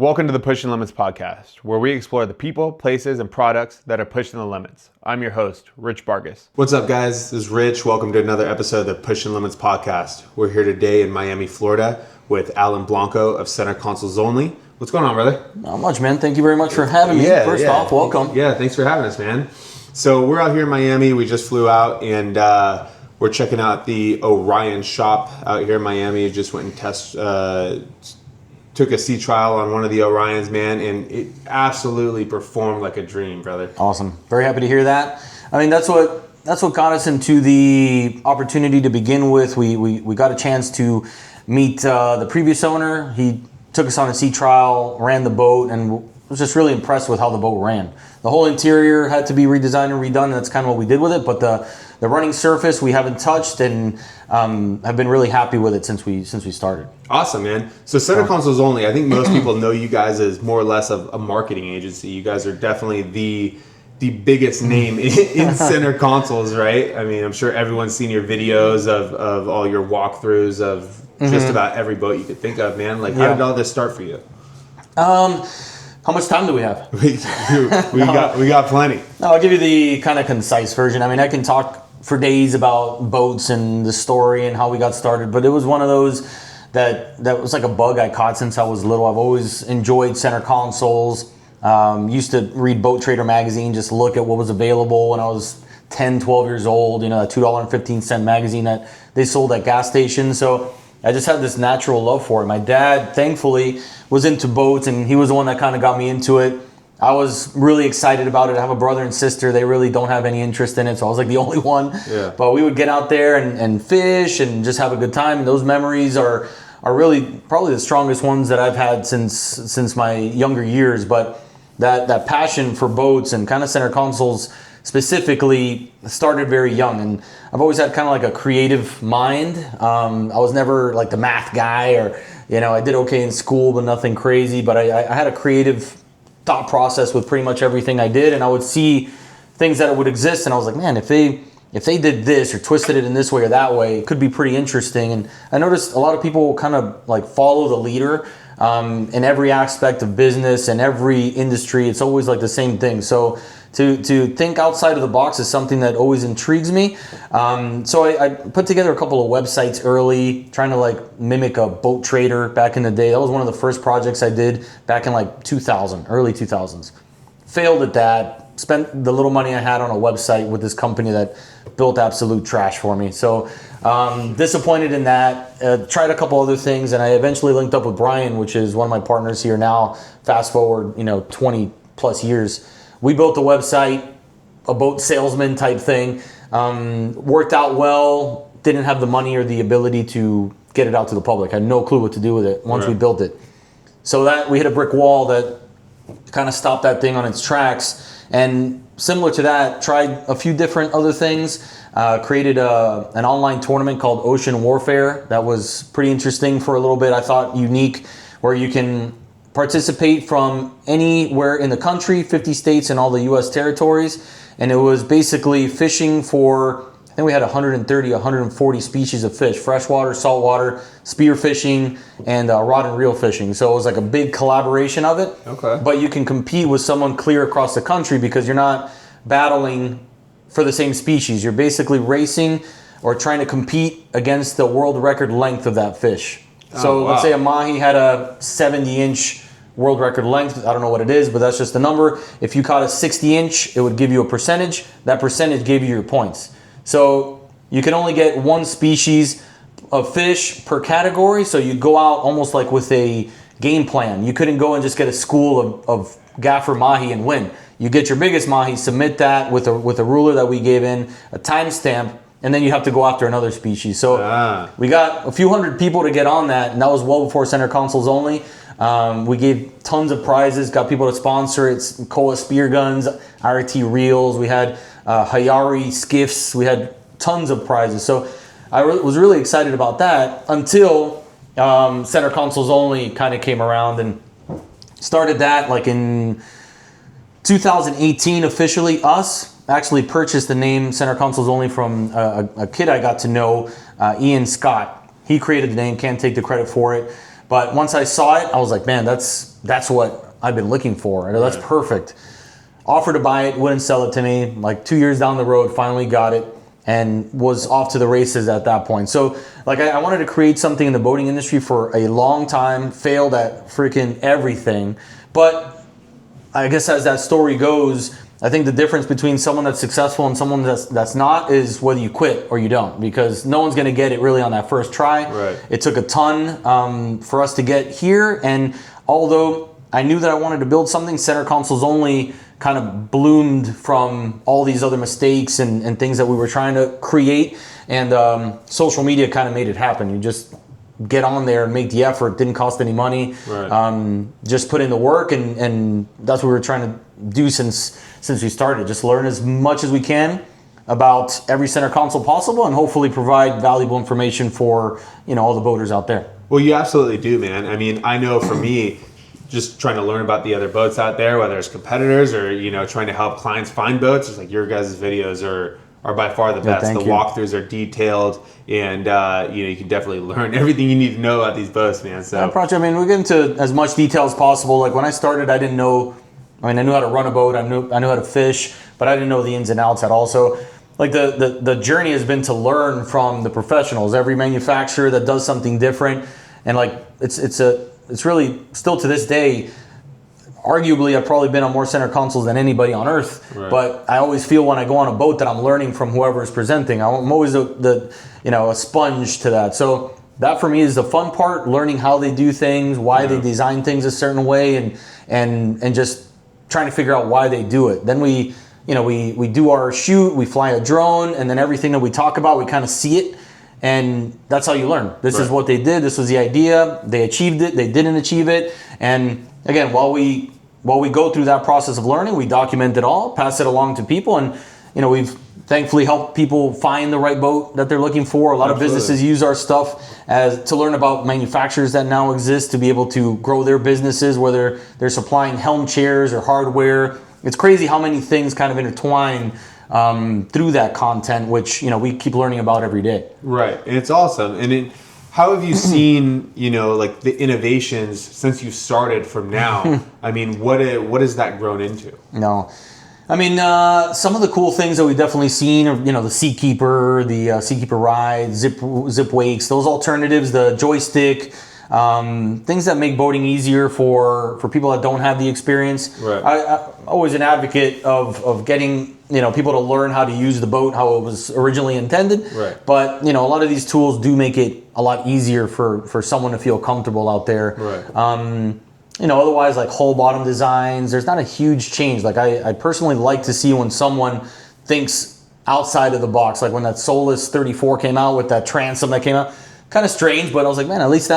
Welcome to the Pushing Limits podcast, where we explore the people, places, and products that are pushing the limits. I'm your host, Rich Vargas. What's up, guys? This is Rich. Welcome to another episode of the Pushing Limits podcast. We're here today in Miami, Florida, with Alan Blanco of Center Consoles Only. What's going on, brother? Not much, man. Thank you very much for having me. First off, welcome. Yeah, thanks for having us, man. So we're out here in Miami. We just flew out, and we're checking out the Orion shop out here in Miami. Just went and took a sea trial on one of the Orions, man, and it absolutely performed like a dream, brother. Awesome. Very happy to hear that. I mean, that's what got us into the opportunity to begin with. We got a chance to meet the previous owner. He took us on a sea trial, ran the boat, and was just really impressed with how the boat ran. The whole interior had to be redesigned and redone, and that's kind of what we did with it. But the running surface we haven't touched, and have been really happy with it since we started. Awesome, man. So Center Consoles Only, I think most people know you guys as more or less of a marketing agency. You guys are definitely the biggest name in center consoles, right? I mean, I'm sure everyone's seen your videos of all your walkthroughs of just about every boat you could think of, man. Like, how did all this start for you? How much time do we have? We got plenty. No, I'll give you the kind of concise version. I mean, I can talk for days about boats and the story and how we got started, but it was one of those that was like a bug I caught since I was little. I've always enjoyed center consoles. Used to read Boat Trader magazine, just look at what was available when I was 10, 12 years old, you know, that $2.15 magazine that they sold at gas stations. So I just had this natural love for it. My dad, thankfully, was into boats, and he was the one that kind of got me into it. I was really excited about it. I have a brother and sister. They really don't have any interest in it, so I was like the only one. Yeah. But we would get out there and fish and just have a good time. And those memories are really probably the strongest ones that I've had since my younger years. But that passion for boats and kind of center consoles specifically started very young, and I've always had kind of like a creative mind. I was never like the math guy, or I did okay in school but nothing crazy, but I had a creative thought process with pretty much everything I did, and I would see things that would exist, and I was like, man, if they did this or twisted it in this way or that way, it could be pretty interesting. And I noticed a lot of people kind of like follow the leader in every aspect of business and every industry. It's always like the same thing. So to think outside of the box is something that always intrigues me. So I put together a couple of websites early, trying to like mimic a boat trader back in the day. That was one of the first projects I did back in like 2000, early 2000s. Failed at that. Spent the little money I had on a website with this company that built absolute trash for me. So disappointed in that. Tried a couple other things, and I eventually linked up with Brian, which is one of my partners here now. Fast forward, 20 plus years. We built a website, a boat salesman type thing. Worked out well. Didn't have the money or the ability to get it out to the public. I had no clue what to do with it once we built it. So that we hit a brick wall that kind of stopped that thing on its tracks. And similar to that, tried a few different other things. Created an online tournament called Ocean Warfare. That was pretty interesting for a little bit. I thought unique, where you can participate from anywhere in the country, 50 states and all the U.S. territories. And it was basically fishing for, I think we had 130, 140 species of fish: freshwater, saltwater, spear fishing, and rod and reel fishing. So it was like a big collaboration of it. Okay. But you can compete with someone clear across the country because you're not battling for the same species. You're basically racing or trying to compete against the world record length of that fish. So let's say a mahi had a 70-inch world record length. I don't know what it is, but that's just the number. If you caught a 60-inch, it would give you a percentage. That percentage gave you your points. So you can only get one species of fish per category. So you go out almost like with a game plan. You couldn't go and just get a school of gaffer mahi and win. You get your biggest mahi, submit that with a ruler that we gave in, a timestamp, and then you have to go after another species. So we got a few hundred people to get on that, and that was well before Center Consoles Only. We gave tons of prizes, got people to sponsor it, Koa spear guns, RT reels, we had Hayari skiffs, we had tons of prizes. So I was really excited about that until Center Consoles Only kind of came around, and started that like in 2018 officially. Us actually purchased the name Center Consoles Only from a kid I got to know, Ian Scott. He created the name, can't take the credit for it. But once I saw it, I was like, man, that's what I've been looking for. That's perfect. Offered to buy it, wouldn't sell it to me. Like 2 years down the road, finally got it and was off to the races at that point. So like I wanted to create something in the boating industry for a long time, failed at freaking everything. But I guess as that story goes, I think the difference between someone that's successful and someone that's not is whether you quit or you don't, because no one's going to get it really on that first try. Right. It took a ton for us to get here, and although I knew that I wanted to build something, center consoles only kind of bloomed from all these other mistakes and things that we were trying to create, and social media kind of made it happen. You just get on there and make the effort. Didn't cost any money. Right. Just put in the work, and that's what we were trying to do since we started. Just learn as much as we can about every center console possible, and hopefully provide valuable information for all the boaters out there. Well, you absolutely do, man. I mean, I know for me, just trying to learn about the other boats out there, whether it's competitors or trying to help clients find boats, it's like your guys' videos are by far the best. The walkthroughs are detailed, and you can definitely learn everything you need to know about these boats, man. So Project, I mean, we get into as much detail as possible. Like when I started, I knew how to run a boat, I knew how to fish, but I didn't know the ins and outs at all. So like the journey has been to learn from the professionals, every manufacturer that does something different, and like it's really still to this day, arguably I've probably been on more center consoles than anybody on earth. Right. But I always feel when I go on a boat that I'm learning from whoever is presenting. I'm always a sponge to that. So that for me is the fun part, learning how they do things, why they design things a certain way, and just trying to figure out why they do it. Then we do our shoot, we fly a drone, and then everything that we talk about, we kind of see it. And that's how you learn. This is what they did. This was the idea. They achieved it. They didn't achieve it. And again, while we go through that process of learning, we document it all, pass it along to people, and we've thankfully helped people find the right boat that they're looking for. A lot of businesses use our stuff to learn about manufacturers that now exist to be able to grow their businesses, whether they're supplying helm chairs or hardware. It's crazy how many things kind of intertwine through that content, which we keep learning about every day. Right, and it's awesome. And how have you seen like the innovations since you started from now? I mean, what has that grown into? No, I mean some of the cool things that we've definitely seen are the Seakeeper, the Seakeeper Ride, zip wakes, those alternatives, the joystick. Things that make boating easier for people that don't have the experience. Right. I'm always an advocate of getting people to learn how to use the boat how it was originally intended. Right. But a lot of these tools do make it a lot easier for someone to feel comfortable out there. Right. Otherwise, like hull bottom designs, there's not a huge change. Like I personally like to see when someone thinks outside of the box, like when that Solus 34 came out with that transom that came out. Kind of strange, but I was like, man, at least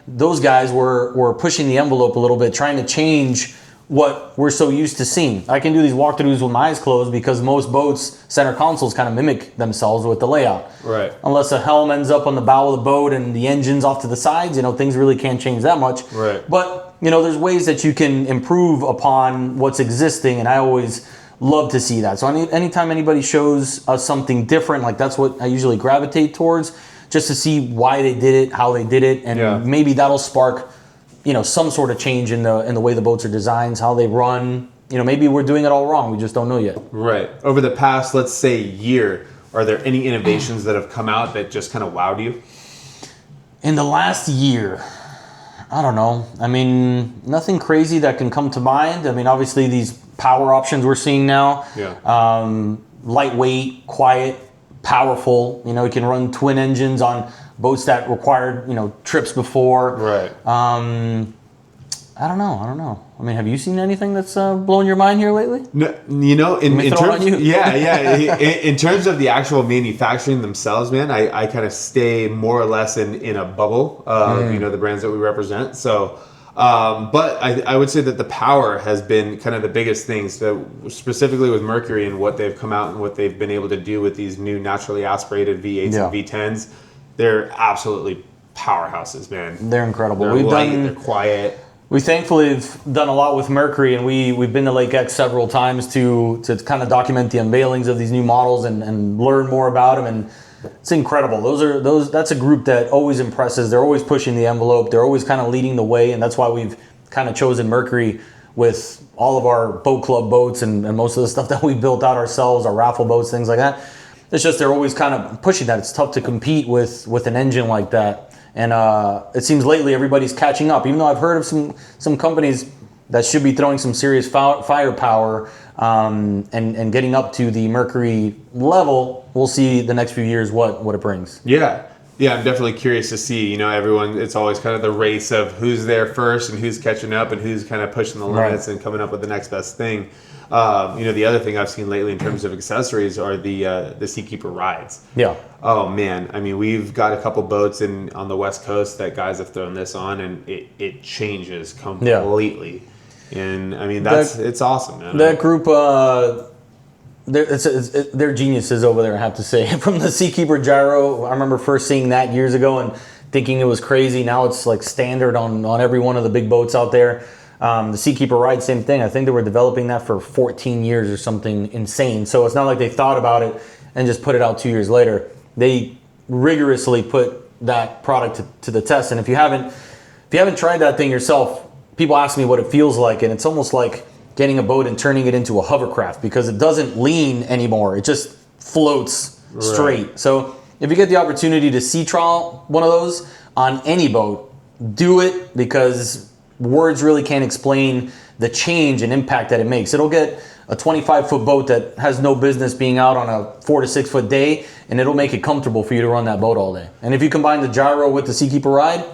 those guys were pushing the envelope a little bit, trying to change what we're so used to seeing. I can do these walkthroughs with my eyes closed because most boats, center consoles kind of mimic themselves with the layout. Right. Unless a helm ends up on the bow of the boat and the engine's off to the sides, things really can't change that much. Right. But, there's ways that you can improve upon what's existing, and I always love to see that. So anytime anybody shows us something different, like that's what I usually gravitate towards, just to see why they did it, how they did it, and maybe that'll spark, some sort of change in the way the boats are designed, how they run. Maybe we're doing it all wrong. We just don't know yet. Right. Over the past, let's say, year, are there any innovations that have come out that just kind of wowed you? In the last year, I don't know. I mean, nothing crazy that can come to mind. I mean, obviously these power options we're seeing now. Yeah. Lightweight, quiet, powerful. You can run twin engines on boats that required trips before. Right. I don't know. I mean, have you seen anything that's blown your mind here lately? No, in terms, in terms of the actual manufacturing themselves, man, I kind of stay more or less in a bubble of the brands that we represent. So. But I would say that the power has been kind of the biggest things, specifically with Mercury and what they've come out and what they've been able to do with these new naturally aspirated V8s and V10s. They're absolutely powerhouses, man. They're incredible. They're quiet. We thankfully have done a lot with Mercury, and we've been to Lake X several times to kind of document the unveilings of these new models and learn more about them. And it's incredible. That's a group that always impresses. They're always pushing the envelope. They're always kind of leading the way, and that's why we've kind of chosen Mercury with all of our boat club boats and most of the stuff that we built out ourselves, our raffle boats, things like that. It's just they're always kind of pushing that. It's tough to compete with an engine like that. And it seems lately everybody's catching up. Even though I've heard of some companies that should be throwing some serious firepower and getting up to the Mercury level, we'll see the next few years what it brings. Yeah. Yeah, I'm definitely curious to see, everyone, it's always kind of the race of who's there first and who's catching up and who's kind of pushing the limits and coming up with the next best thing. The other thing I've seen lately in terms of accessories are the Seakeeper rides. Yeah. Oh man, I mean, we've got a couple boats on the West Coast that guys have thrown this on, and it changes completely. Yeah. And I mean, it's awesome, man. That group, they're geniuses over there, I have to say. From the Seakeeper gyro, I remember first seeing that years ago and thinking it was crazy. Now it's like standard on every one of the big boats out there. The Seakeeper ride, same thing. I think they were developing that for 14 years or something insane. So it's not like they thought about it and just put it out 2 years later. They rigorously put that product to the test. And if you haven't tried that thing yourself, people ask me what it feels like, and it's almost like getting a boat and turning it into a hovercraft because it doesn't lean anymore. It just floats straight. Right. So if you get the opportunity to sea trial one of those on any boat, do it, because words really can't explain the change and impact that it makes. It'll get a 25-foot boat that has no business being out on a 4 to 6 foot day, and it'll make it comfortable for you to run that boat all day. And if you combine the gyro with the Seakeeper ride,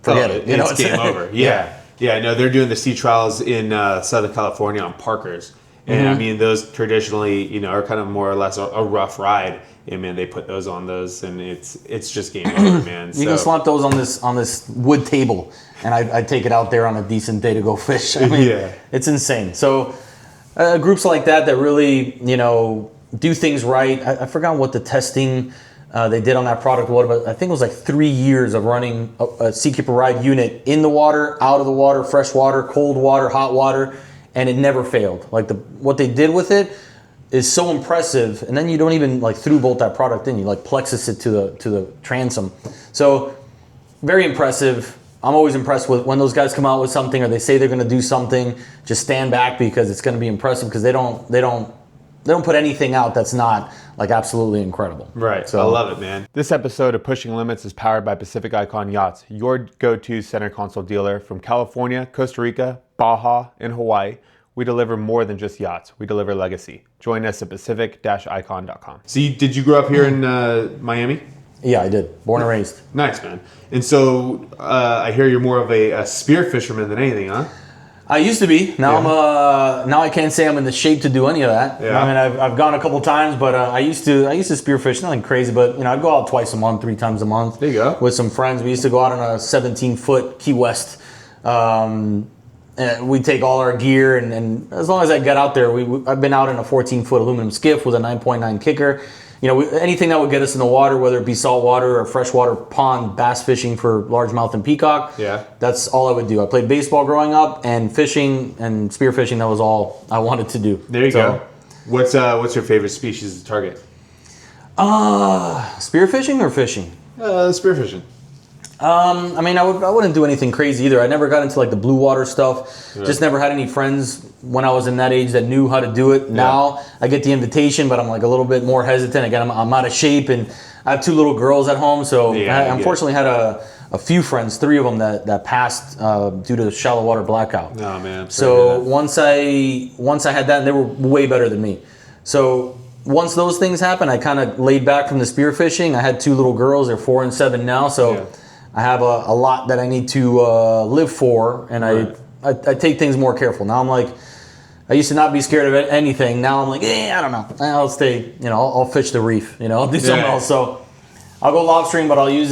forget it. It's game over. Yeah. Yeah, no, they're doing the sea trials in Southern California on Parkers. And I mean, those traditionally, are kind of more or less a rough ride. And man, they put those on those, and it's just game over, man. You can slap those on this wood table, and I take it out there on a decent day to go fish. I mean, it's insane. So groups like that really, do things right. I forgot what the testing they did on that product. But I think it was like 3 years of running a Seakeeper ride unit in the water, out of the water, fresh water, cold water, hot water, and it never failed. Like what they did with it is so impressive. And then you don't even like through bolt that product in. You like plexus it to the transom. So very impressive. I'm always impressed with when those guys come out with something or they say they're going to do something. Just stand back because it's going to be impressive, because they don't put anything out that's not like absolutely incredible. Right. So I love it, man. This episode of Pushing Limits is powered by Pacific Icon Yachts, your go-to center console dealer from California, Costa Rica, Baja, and Hawaii. We deliver more than just yachts. We deliver legacy. Join us at pacific-icon.com. So did you grow up here in Miami? Yeah, I did. Born and raised. Nice, man. And so I hear you're more of a spear fisherman than anything, huh? I used to be. Now now I can't say I'm in the shape to do any of that. Yeah. I mean, I've gone a couple times, but I used to spearfish. Nothing crazy, but I'd go out twice a month, 3 times a month. There you go. With some friends. We used to go out on a 17-foot Key West. And we'd take all our gear, and as long as I get out there, I've been out in a 14-foot aluminum skiff with a 9.9 kicker. Anything that would get us in the water, whether it be saltwater or freshwater pond bass fishing for largemouth and peacock. Yeah, that's all I would do. I played baseball growing up, and fishing and spearfishing, that was all I wanted to do. There you go. What's your favorite species to target? Spearfishing or fishing? Spearfishing. I mean, I wouldn't do anything crazy either. I never got into like the blue water stuff. Yeah. Just never had any friends when I was in that age that knew how to do it. Now I get the invitation, but I'm like a little bit more hesitant. Again, I'm out of shape, and I have 2 little girls at home, so I unfortunately had a few friends, 3 of them that passed due to shallow water blackout. Oh man! So once I had that, and they were way better than me. So once those things happened, I kind of laid back from the spearfishing. I had 2 little girls; they're 4 and 7 now. So I have a lot that I need to live for, and I take things more careful. Now I'm like, I used to not be scared of anything. Now I'm like, I don't know. I'll stay, I'll fish the reef, I'll do something else. So I'll go lobstering, but I'll use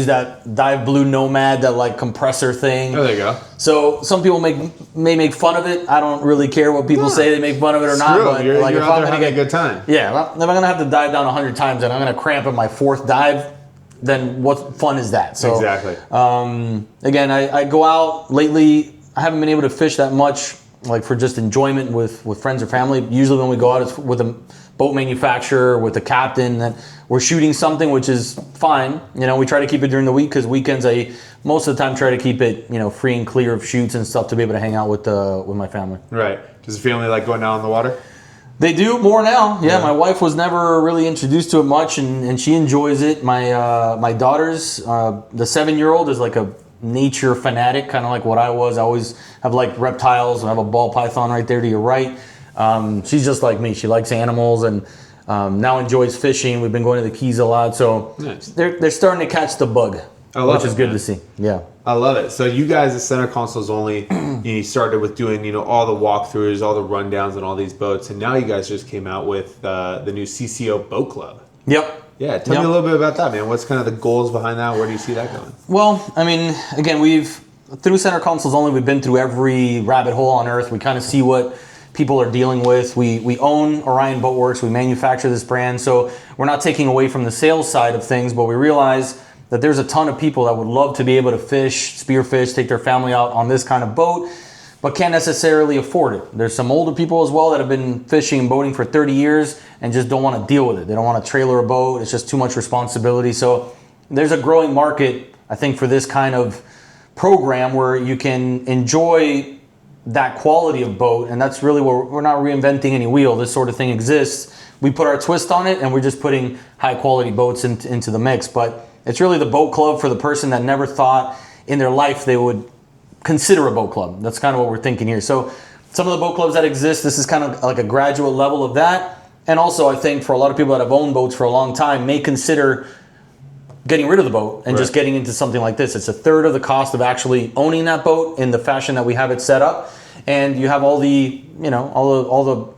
that Dive Blue Nomad, that like compressor thing. Oh, there you go. So some people may make fun of it. I don't really care what people say. They make fun of it or not. But you're like, if I'm having a good time. Yeah, if I'm gonna have to dive down 100 times and I'm gonna cramp in my 4th dive, then what fun is that? So exactly. Again, I go out lately. I haven't been able to fish that much like for just enjoyment with friends or family. Usually when we go out, it's with a boat manufacturer, with the captain, that we're shooting something, which is fine. You know, we try to keep it during the week because weekends I most of the time try to keep it, you know, free and clear of shoots and stuff to be able to hang out with my family. Right. Does the family like going down on the water? They do more now. Yeah, my wife was never really introduced to it much, and she enjoys it. My daughters, the 7-year-old is like a nature fanatic, kind of like what I was. I always have like reptiles. I have a ball python right there to your right. She's just like me. She likes animals and now enjoys fishing. We've been going to the Keys a lot, so nice. They're starting to catch the bug, which is good to see. Yeah. I love it. So you guys at Center Consoles only, you started with doing, you know, all the walkthroughs, all the rundowns on all these boats, and now you guys just came out with the new CCO Boat Club. Yep. Yeah, tell me a little bit about that, man. What's kind of the goals behind that? Where do you see that going? Well, I mean, again, through Center Consoles only, we've been through every rabbit hole on earth. We kind of see what people are dealing with. We own Orion Boatworks. We manufacture this brand, so we're not taking away from the sales side of things, but we realize that there's a ton of people that would love to be able to fish, spearfish, take their family out on this kind of boat, but can't necessarily afford it. There's some older people as well that have been fishing and boating for 30 years and just don't want to deal with it. They don't want to trailer a boat. It's just too much responsibility. So there's a growing market, I think, for this kind of program where you can enjoy that quality of boat, and that's really where we're not reinventing any wheel. This sort of thing exists. We put our twist on it, and we're just putting high quality boats into the mix. But it's really the boat club for the person that never thought in their life they would consider a boat club. That's kind of what we're thinking here. So some of the boat clubs that exist, this is kind of like a graduate level of that. And also, I think for a lot of people that have owned boats for a long time may consider getting rid of the boat and just getting into something like this. It's a third of the cost of actually owning that boat in the fashion that we have it set up. And you have all the, you know, all the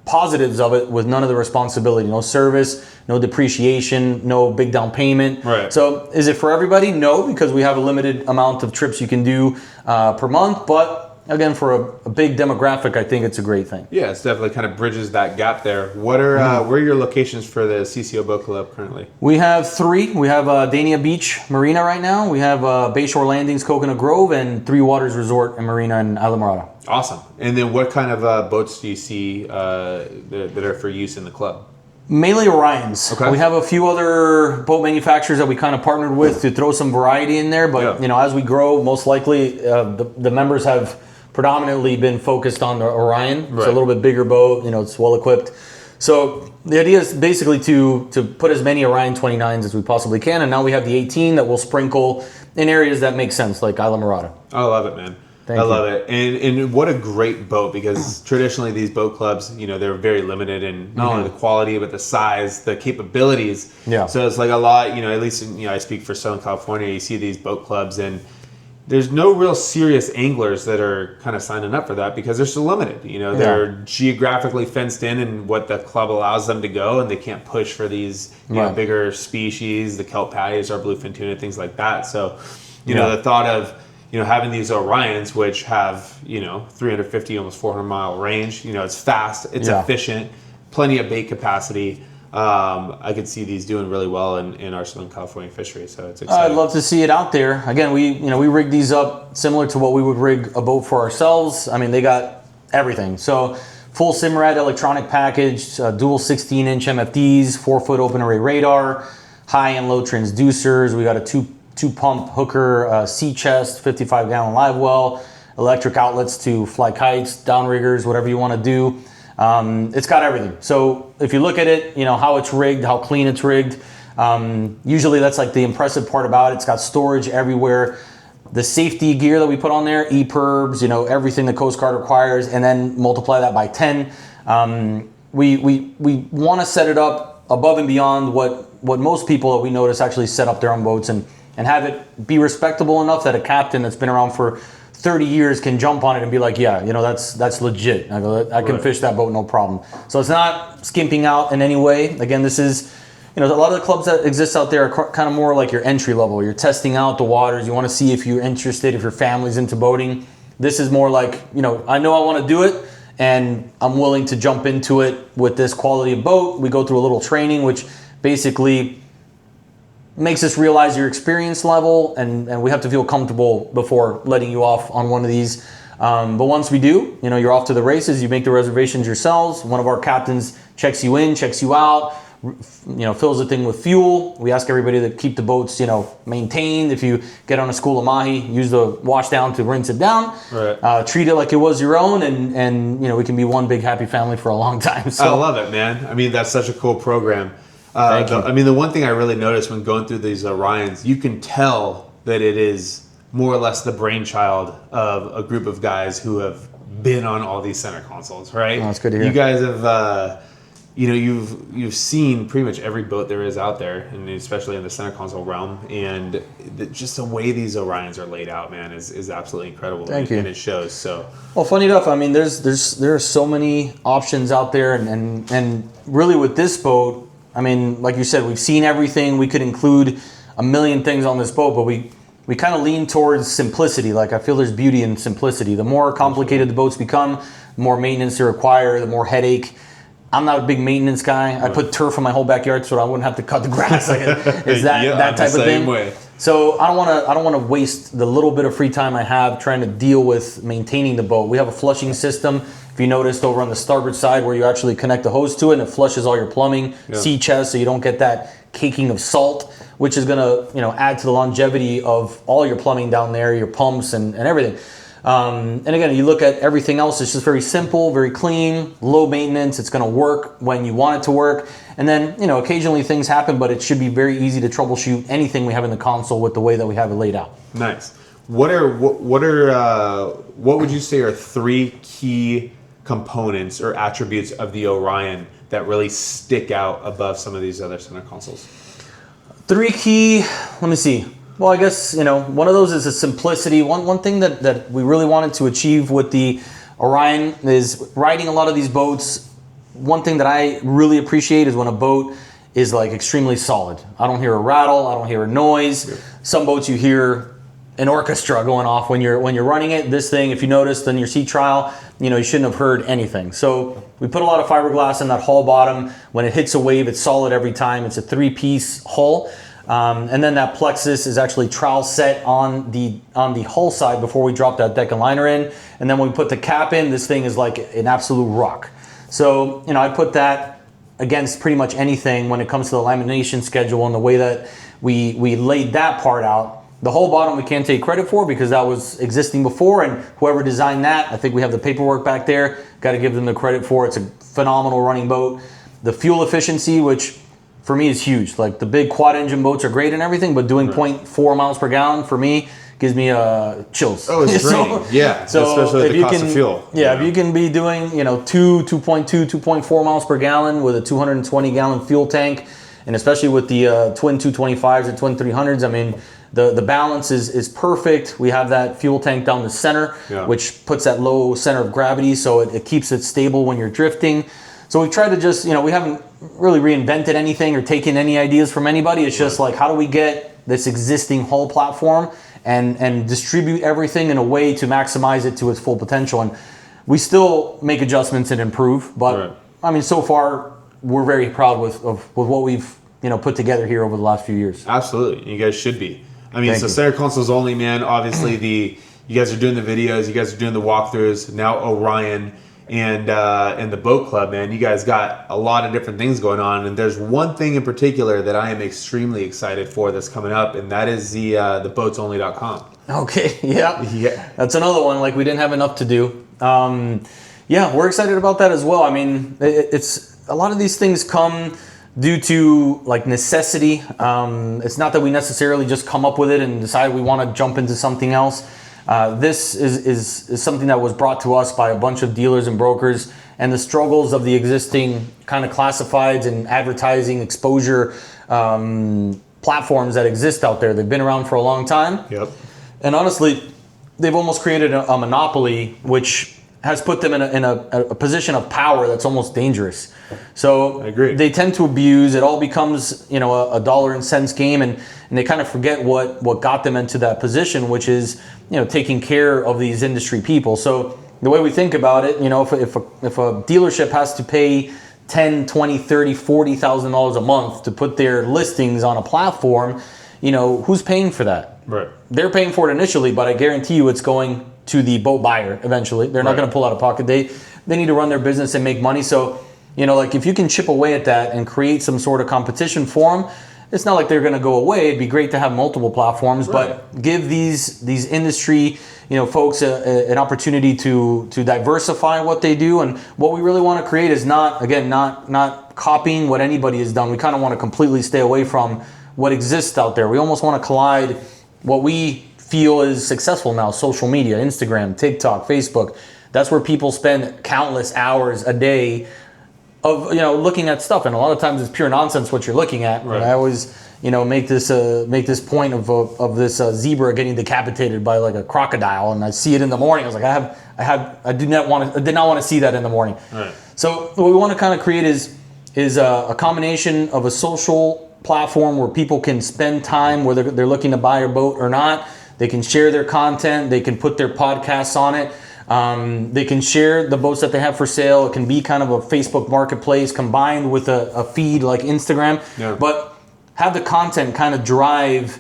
positives of it with none of the responsibility. No service, no depreciation, no big down payment. Right. So is it for everybody? No, because we have a limited amount of trips you can do per month. But again, for a big demographic, I think it's a great thing. Yeah, it's definitely kind of bridges that gap there. What are where are your locations for the CCO Boat Club currently? We have 3. We have Dania Beach Marina right now. We have Bayshore Landings, Coconut Grove, and Three Waters Resort and Marina in Islamorada. Awesome. And then what kind of boats do you see that are for use in the club? Mainly Orions. Okay. We have a few other boat manufacturers that we kind of partnered with to throw some variety in there. But you know, as we grow, most likely the members have predominantly been focused on the Orion. It's a little bit bigger boat. You know, it's well equipped. So the idea is basically to put as many Orion 29s as we possibly can. And now we have the 18 that we'll sprinkle in areas that make sense, like Islamorada. I love it, man. I love it. And what a great boat, because traditionally these boat clubs, you know, they're very limited in not only the quality, but the size, the capabilities. Yeah. So it's like a lot, you know, at least, you know, I speak for Southern California, you see these boat clubs and there's no real serious anglers that are kind of signing up for that because they're so limited. You know, they're geographically fenced in what the club allows them to go, and they can't push for these you know, bigger species, the kelp patties, our bluefin tuna, things like that. So, you know, the thought of, you know, having these Orions, which have, you know, 350, almost 400 mile range, you know, it's fast, it's efficient, plenty of bait capacity. I could see these doing really well in our Southern California fishery, so it's exciting. I'd love to see it out there. Again, we rig these up similar to what we would rig a boat for ourselves. I mean, they got everything. So full Simrad electronic package, dual 16-inch MFDs, 4-foot open array radar, high and low transducers. We got a two pump hooker sea chest, 55-gallon live well, electric outlets to fly kites, downriggers, whatever you want to do. It's got everything. So if you look at it, you know, how it's rigged, how clean it's rigged, usually that's like the impressive part about it. It's got storage everywhere. The safety gear that we put on there, EPIRBs, you know, everything the Coast Guard requires, and then multiply that by 10. We want to set it up above and beyond what most people that we notice actually set up their own boats and have it be respectable enough that a captain that's been around for 30 years can jump on it and be like, yeah, you know, that's legit. I can fish that boat, no problem. So it's not skimping out in any way. Again, this is, you know, a lot of the clubs that exist out there are kind of more like your entry level. You're testing out the waters. You want to see if you're interested, if your family's into boating. This is more like, you know, I know I want to do it and I'm willing to jump into it with this quality of boat. We go through a little training, which basically makes us realize your experience level, and we have to feel comfortable before letting you off on one of these But once we do, you're off to the races. You make the reservations yourselves. One of our captains checks you in, checks you out, fills the thing with fuel. We ask everybody to keep the boats, maintained. If you get on a school of mahi, use the wash down to rinse it down. Right. Treat it like it was your own, and we can be one big happy family for a long time. So I love it, man. I mean, that's such a cool program. Thank you. I mean, the one thing I really noticed when going through these Orions, you can tell that it is more or less the brainchild of a group of guys who have been on all these center consoles, right? Oh, that's good to hear. You guys have, you've seen pretty much every boat there is out there, and especially in the center console realm. And just the way these Orions are laid out, man, is absolutely incredible. Thank you. And it shows. So, well, funny enough, I mean, there are so many options out there, and really with this boat, I mean, like you said, we've seen everything. We could include a million things on this boat, but we kind of lean towards simplicity. Like, I feel there's beauty in simplicity. The more complicated the boats become, the more maintenance they require, the more headache. I'm not a big maintenance guy. I put turf in my whole backyard so I wouldn't have to cut the grass. Is that Yeah, that type of thing? way. So I don't want to waste the little bit of free time I have trying to deal with maintaining the boat. We have a flushing system. If you noticed over on the starboard side where you actually connect the hose to it, and it flushes all your plumbing, sea chest, so you don't get that caking of salt, which is going to add to the longevity of all your plumbing down there, your pumps and everything. And again, you look at everything else, it's just very simple, very clean, low maintenance. It's going to work when you want it to work. And then, occasionally things happen, but it should be very easy to troubleshoot anything we have in the console with the way that we have it laid out. Nice. What would you say are 3 key components or attributes of the Orion that really stick out above some of these other center consoles? 3 key, let me see. Well, I guess, one of those is the simplicity. One thing that we really wanted to achieve with the Orion is riding a lot of these boats. One thing that I really appreciate is when a boat is like extremely solid. I don't hear a rattle, I don't hear a noise. Yeah. Some boats you hear an orchestra going off when you're running it. This thing, if you noticed in your sea trial, you shouldn't have heard anything. So we put a lot of fiberglass in that hull bottom. When it hits a wave, it's solid every time. It's a 3-piece hull. And then that plexus is actually trowel set on the hull side before we drop that deck and liner in. And then when we put the cap in, this thing is like an absolute rock. So, I put that against pretty much anything when it comes to the lamination schedule and the way that we laid that part out. The whole bottom we can't take credit for because that was existing before, and whoever designed that, I think we have the paperwork back there, got to give them the credit for. It's a phenomenal running boat. The fuel efficiency, which for me is huge. Like, the big quad engine boats are great and everything, but doing 0.4 miles per gallon for me gives me chills. Oh, it's draining. Yeah, so especially with the cost of fuel. Yeah, if you can be doing 2.2, 2.4 miles per gallon with a 220 gallon fuel tank, and especially with the twin 225s and twin 300s, I mean, the balance is perfect. We have that fuel tank down the center, which puts that low center of gravity, so it keeps it stable when you're drifting. So we try to just, we haven't really reinvented anything or taken any ideas from anybody. It's just like, how do we get this existing hull platform and distribute everything in a way to maximize it to its full potential? And we still make adjustments and improve, but I mean, so far we're very proud with what we've put together here over the last few years. Absolutely, you guys should be. I mean, center consoles only, man. Obviously, you guys are doing the videos, you guys are doing the walkthroughs. Now Orion and the boat club, man. You guys got a lot of different things going on, and there's one thing in particular that I am extremely excited for that's coming up, and that is the boatsonly.com. Okay, yeah, that's another one. Like, we didn't have enough to do. Yeah, we're excited about that as well. I mean, it's a lot of these things come due to like necessity. It's not that we necessarily just come up with it and decide we want to jump into something else. This is something that was brought to us by a bunch of dealers and brokers, and the struggles of the existing kind of classifieds and advertising exposure platforms that exist out there. They've been around for a long time. Yep. And honestly, they've almost created a monopoly, which has put them in a position of power that's almost dangerous. So I agree. They tend to abuse. It all becomes a dollar and cents game, and they kind of forget what got them into that position, which is taking care of these industry people. So the way we think about it, if a dealership has to pay $10, $20, $30, $40,000 a month to put their listings on a platform, who's paying for that? Right. They're paying for it initially, but I guarantee you it's going to the boat buyer eventually. They're not Right. going to pull out of pocket. They need to run their business and make money. So, you know, like if you can chip away at that and create some sort of competition for them, it's not like they're going to go away. It'd be great to have multiple platforms, but give these industry, you know, folks an opportunity to diversify what they do. And what we really want to create is not copying what anybody has done. We kind of want to completely stay away from what exists out there. We almost want to collide what we feel is successful now: social media, Instagram, TikTok, Facebook. That's where people spend countless hours a day of, you know, looking at stuff, and a lot of times it's pure nonsense what you're looking at. Right. I always, you know, make this point of this zebra getting decapitated by like a crocodile, and I see it in the morning. I was like, I did not want to see that in the morning. Right. So what we want to kind of create is a combination of a social platform where people can spend time, whether they're looking to buy a boat or not. They can share their content. They can put their podcasts on it. They can share the boats that they have for sale. It can be kind of a Facebook marketplace combined with a feed like Instagram. Yeah. But have the content kind of drive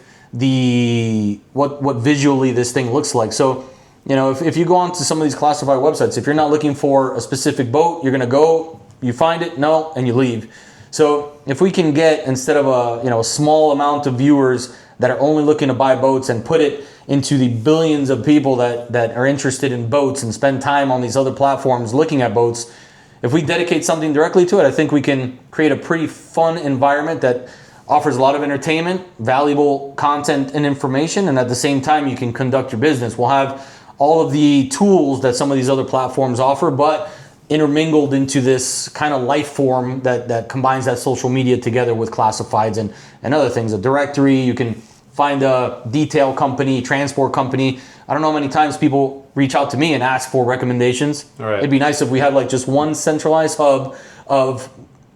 what visually this thing looks like. So, you know, if you go onto some of these classified websites, if you're not looking for a specific boat, you're going to go, you find it, no, and you leave. So if we can get, instead of a small amount of viewers that are only looking to buy boats, and put it into the billions of people that are interested in boats and spend time on these other platforms looking at boats, if we dedicate something directly to it, I think we can create a pretty fun environment that offers a lot of entertainment, valuable content and information, and at the same time you can conduct your business. We'll have all of the tools that some of these other platforms offer, but intermingled into this kind of life form that combines that social media together with classifieds and other things. A directory, you can find a detail company, transport company. I don't know how many times people reach out to me and ask for recommendations. All right. It'd be nice if we had like just one centralized hub of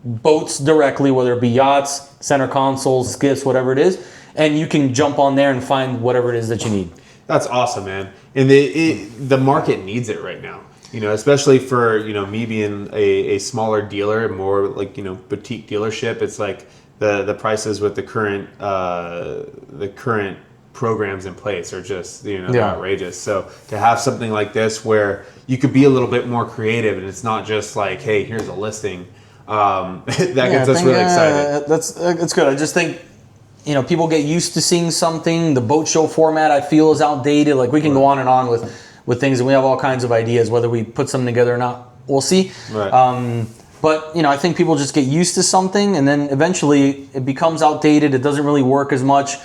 boats directly, whether it be yachts, center consoles, skiffs, whatever it is, and you can jump on there and find whatever it is that you need. That's awesome, man. And the market needs it right now. You know, especially for, you know, me being a smaller dealer, more like, you know, boutique dealership. It's like the prices with the current programs in place are just, you know, outrageous. So to have something like this where you could be a little bit more creative, and it's not just like, hey, here's a listing, that gets us really excited. That's good. I just think, you know, people get used to seeing something. The boat show format, I feel, is outdated. Like, we can go on and on with things, and we have all kinds of ideas. Whether we put something together or not, we'll see. Right. But, you know, I think people just get used to something, and then eventually it becomes outdated. It doesn't really work as much.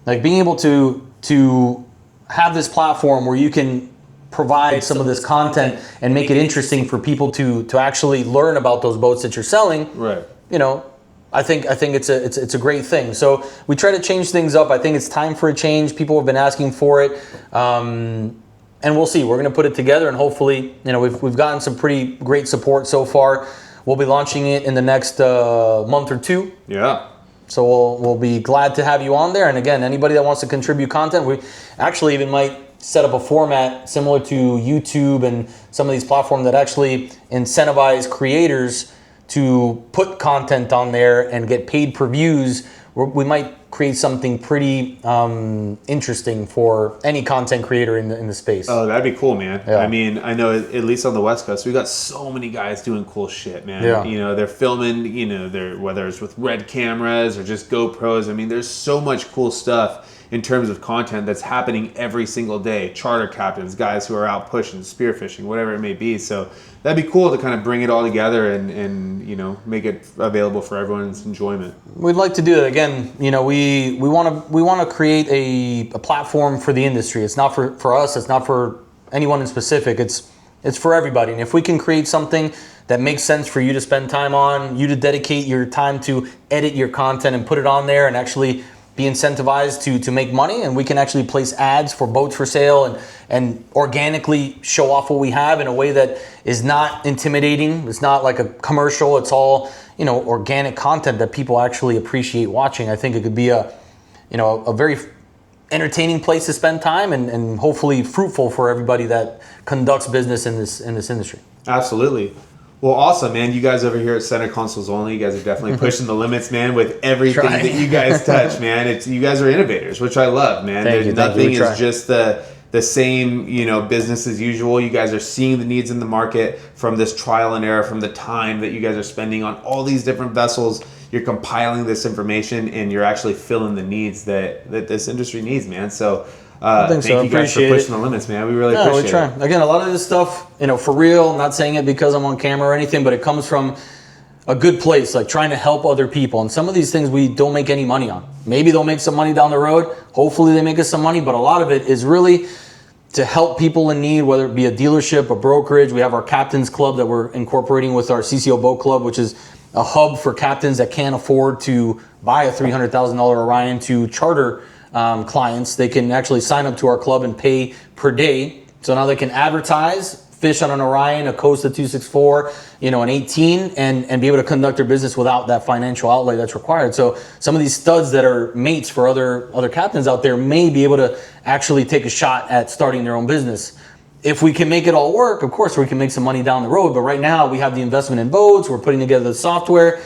Like, being able to have this platform where you can provide some of this content and make it interesting for people to actually learn about those boats that you're selling. Right. You know, I think it's a great thing. So we try to change things up. I think it's time for a change. People have been asking for it. And we'll see. We're going to put it together, and hopefully, you know, we've gotten some pretty great support so far. We'll be launching it in the next month or two. Yeah. So we'll be glad to have you on there. And again, anybody that wants to contribute content, we actually even might set up a format similar to YouTube and some of these platforms that actually incentivize creators to put content on there and get paid per views. We might create something pretty interesting for any content creator in the space. Oh, that'd be cool, man. Yeah. I mean, I know at least on the West Coast, we got so many guys doing cool shit, man. Yeah. You know, they're filming, you know, whether it's with Red cameras or just GoPros. I mean, there's so much cool stuff in terms of content that's happening every single day. Charter captains, guys who are out pushing, spearfishing, whatever it may be. So that'd be cool to kind of bring it all together and you know, make it available for everyone's enjoyment. We'd like to do that. Again, you know, we want to create a platform for the industry. It's not for us. It's not for anyone in specific. It's for everybody. And if we can create something that makes sense for you to spend time on, you to dedicate your time to edit your content and put it on there and actually be incentivized to make money, and we can actually place ads for boats for sale and organically show off what we have in a way that is not intimidating. It's not like a commercial. It's all, you know, organic content that people actually appreciate watching. I think it could be a very entertaining place to spend time and hopefully fruitful for everybody that conducts business in this industry. Absolutely. Well, awesome, man. You guys over here at Center Consoles Only, you guys are definitely pushing the limits, man, with everything that you guys touch, man. You guys are innovators, which I love, man. Thank you. Nothing is just the the same, business as usual. You guys are seeing the needs in the market from this trial and error, from the time that you guys are spending on all these different vessels. You're compiling this information and you're actually filling the needs that this industry needs, man. So thank you guys for pushing the limits, man. We really appreciate it. Again, a lot of this stuff, for real, I'm not saying it because I'm on camera or anything, but it comes from a good place, like trying to help other people. And some of these things we don't make any money on. Maybe they'll make some money down the road. Hopefully they make us some money, but a lot of it is really to help people in need, whether it be a dealership, a brokerage. We have our Captains Club that we're incorporating with our CCO Boat Club, which is a hub for captains that can't afford to buy a $300,000 Orion to charter clients. They can actually sign up to our club and pay per day. So now they can advertise, fish on an Orion, a Costa 264, an 18, and be able to conduct their business without that financial outlay that's required. So some of these studs that are mates for other captains out there may be able to actually take a shot at starting their own business. If we can make it all work, of course, we can make some money down the road. But right now, we have the investment in boats. We're putting together the software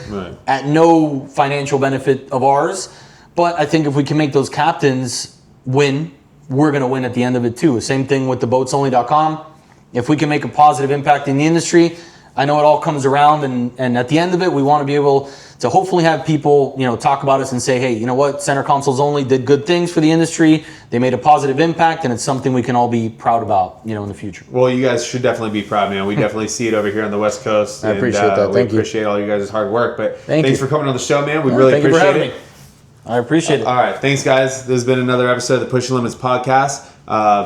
at no financial benefit of ours. But I think if we can make those captains win, we're going to win at the end of it too. Same thing with the boatsonly.com. If we can make a positive impact in the industry, I know it all comes around. And at the end of it, we want to be able to hopefully have people, talk about us and say, hey, you know what? Center Consoles Only did good things for the industry. They made a positive impact, and it's something we can all be proud about, in the future. Well, you guys should definitely be proud, man. We definitely see it over here on the West Coast. I appreciate that. We appreciate all you guys' hard work. But thanks for coming on the show, man. We really thank you for appreciate having it. me. I appreciate it. All right. Thanks, guys. This has been another episode of the Pushing Limits podcast.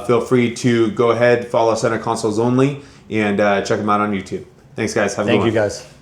Feel free to go ahead, follow Center Consoles Only, and check them out on YouTube. Thanks, guys. Have a good one. Thank you, guys.